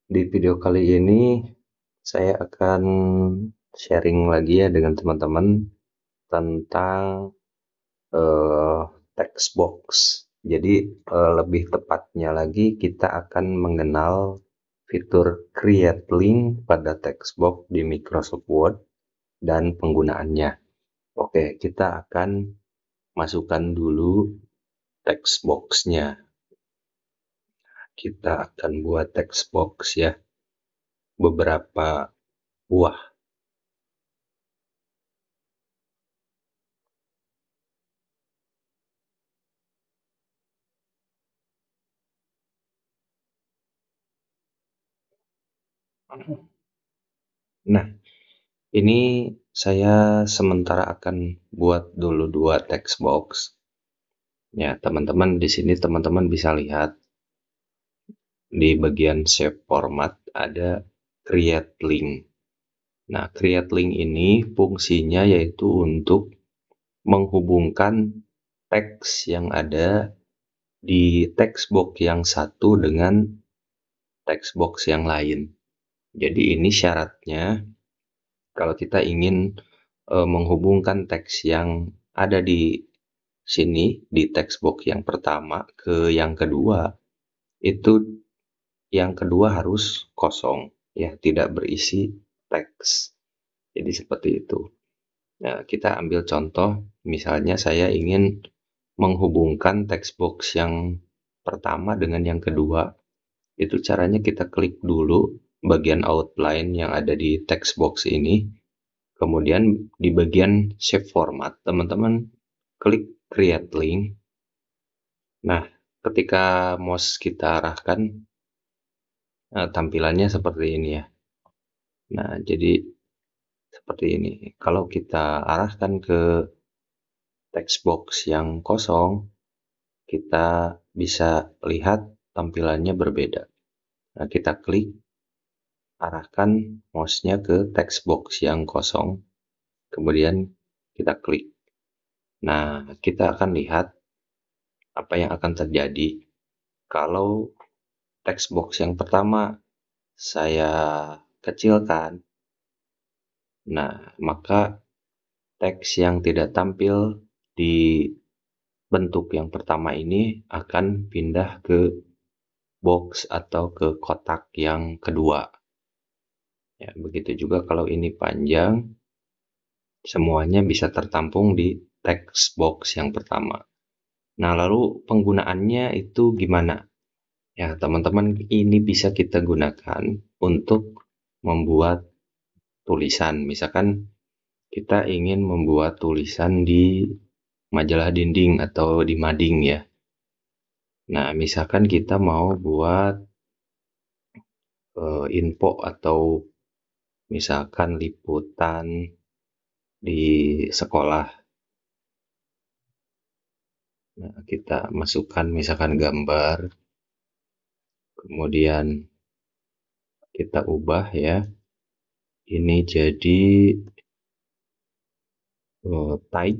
Di video kali ini saya akan sharing lagi ya dengan teman-teman tentang eh, text box. Jadi lebih tepatnya lagi kita akan mengenal fitur create link pada text box di Microsoft Word dan penggunaannya. Oke, kita akan masukkan dulu text box-nya. Kita akan buat text box ya, beberapa buah. Nah, ini saya sementara akan buat dulu 2 text box. Ya, teman-teman di sini teman-teman bisa lihat di bagian shape format ada create link. Nah, create link ini fungsinya yaitu untuk menghubungkan teks yang ada di text box yang satu dengan text box yang lain. Jadi ini syaratnya kalau kita ingin menghubungkan teks yang ada di sini di text box yang pertama ke yang kedua, itu yang kedua harus kosong ya, tidak berisi teks. Jadi seperti itu. Nah, kita ambil contoh, misalnya saya ingin menghubungkan text box yang pertama dengan yang kedua. Itu caranya kita klik dulu bagian outline yang ada di text box ini. Kemudian di bagian shape format, teman-teman klik create link. Nah, ketika mouse kita arahkan, tampilannya seperti ini ya. Nah, jadi seperti ini. Kalau kita arahkan ke text box yang kosong, kita bisa lihat tampilannya berbeda. Nah, kita klik, arahkan mouse-nya ke text box yang kosong, kemudian kita klik. Nah, kita akan lihat apa yang akan terjadi kalau text box yang pertama saya kecilkan. Nah, maka teks yang tidak tampil di bentuk yang pertama ini akan pindah ke box atau ke kotak yang kedua. Ya, begitu juga kalau ini panjang, semuanya bisa tertampung di text box yang pertama. Nah, lalu penggunaannya itu gimana? Ya, teman-teman, ini bisa kita gunakan untuk membuat tulisan. Misalkan kita ingin membuat tulisan di majalah dinding atau di mading ya. Nah, misalkan kita mau buat info atau misalkan liputan di sekolah. Nah, kita masukkan misalkan gambar, kemudian kita ubah ya. Ini jadi tag.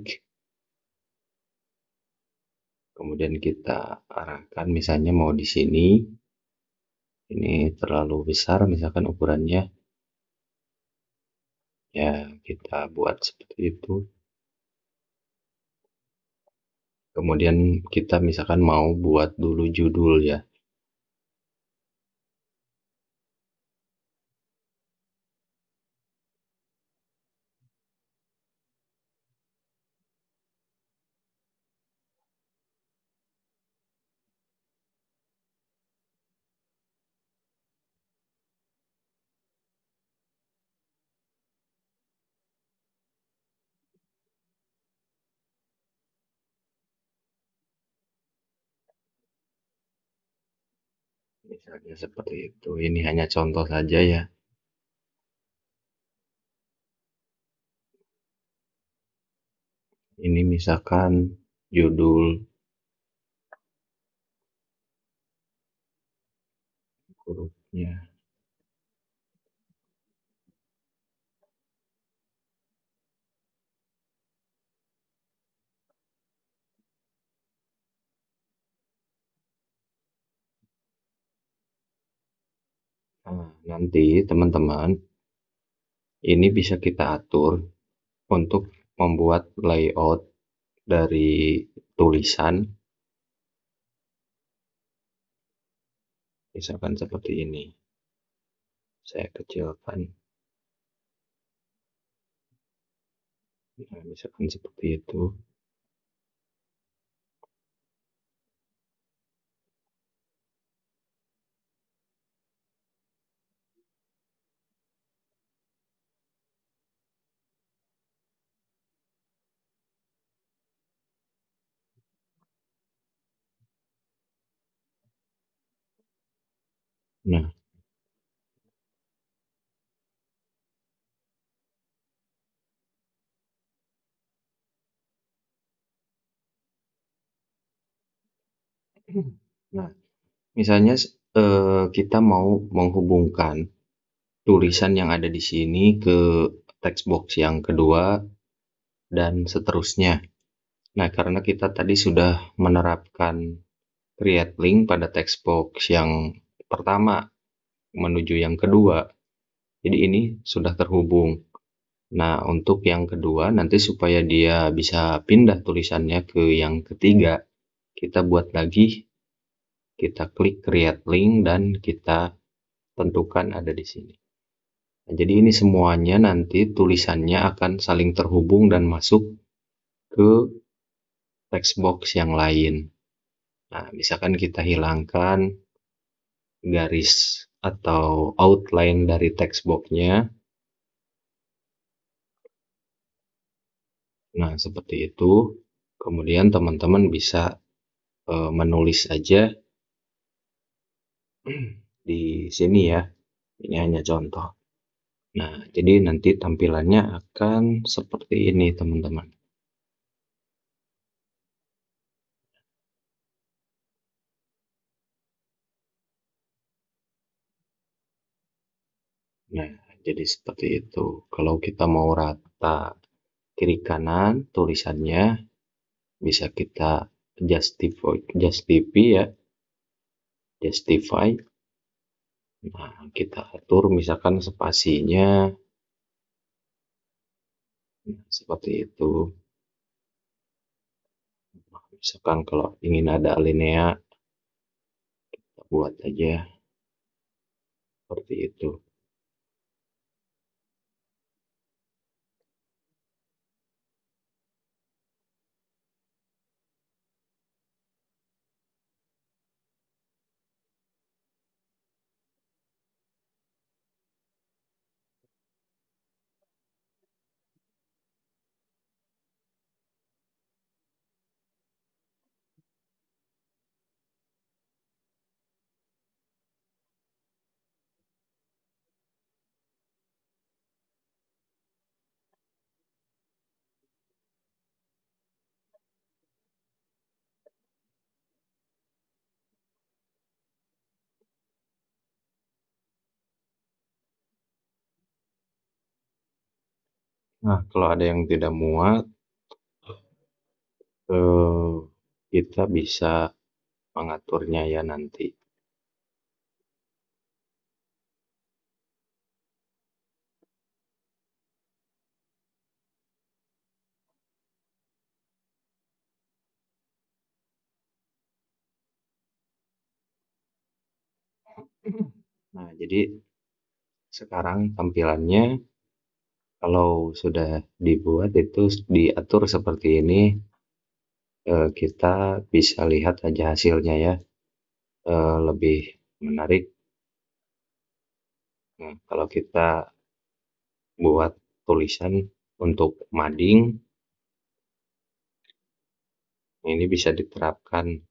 Kemudian kita arahkan misalnya mau di sini. Ini terlalu besar misalkan ukurannya. Ya, kita buat seperti itu. Kemudian kita misalkan mau buat dulu judul ya. Misalnya seperti itu. Ini hanya contoh saja ya. Ini misalkan judul hurufnya. Nah, nanti teman-teman, ini bisa kita atur untuk membuat layout dari tulisan, misalkan seperti ini. Saya kecilkan. Nah, misalkan seperti itu. Nah, nah, misalnya kita mau menghubungkan tulisan yang ada di sini ke text box yang kedua dan seterusnya. Nah, karena kita tadi sudah menerapkan create link pada text box yang pertama menuju yang kedua, jadi ini sudah terhubung. Nah, untuk yang kedua nanti supaya dia bisa pindah tulisannya ke yang ketiga, kita buat lagi, kita klik create link dan kita tentukan ada di sini. Nah, jadi ini semuanya nanti tulisannya akan saling terhubung dan masuk ke text box yang lain. Nah, misalkan kita hilangkan garis atau outline dari text box-nya. Nah, seperti itu. Kemudian teman-teman bisa menulis aja di sini ya. Ini hanya contoh. Nah, jadi nanti tampilannya akan seperti ini, teman-teman. Nah, jadi seperti itu. Kalau kita mau rata kiri kanan tulisannya, bisa kita justify ya, justify. Nah, kita atur misalkan spasinya, nah, seperti itu. Nah, misalkan kalau ingin ada alinea, kita buat aja seperti itu. Nah, kalau ada yang tidak muat, kita bisa mengaturnya ya nanti. Nah, jadi sekarang tampilannya kalau sudah dibuat itu diatur seperti ini, kita bisa lihat aja hasilnya ya, lebih menarik. Nah, kalau kita buat tulisan untuk mading, ini bisa diterapkan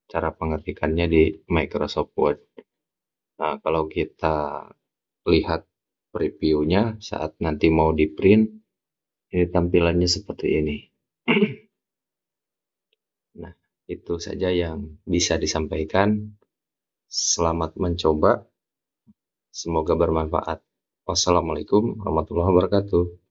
cara pengetikannya di Microsoft Word. Nah, kalau kita lihat previewnya saat nanti mau di print, ini tampilannya seperti ini. Nah, itu saja yang bisa disampaikan. Selamat mencoba. Semoga bermanfaat. Wassalamualaikum warahmatullahi wabarakatuh.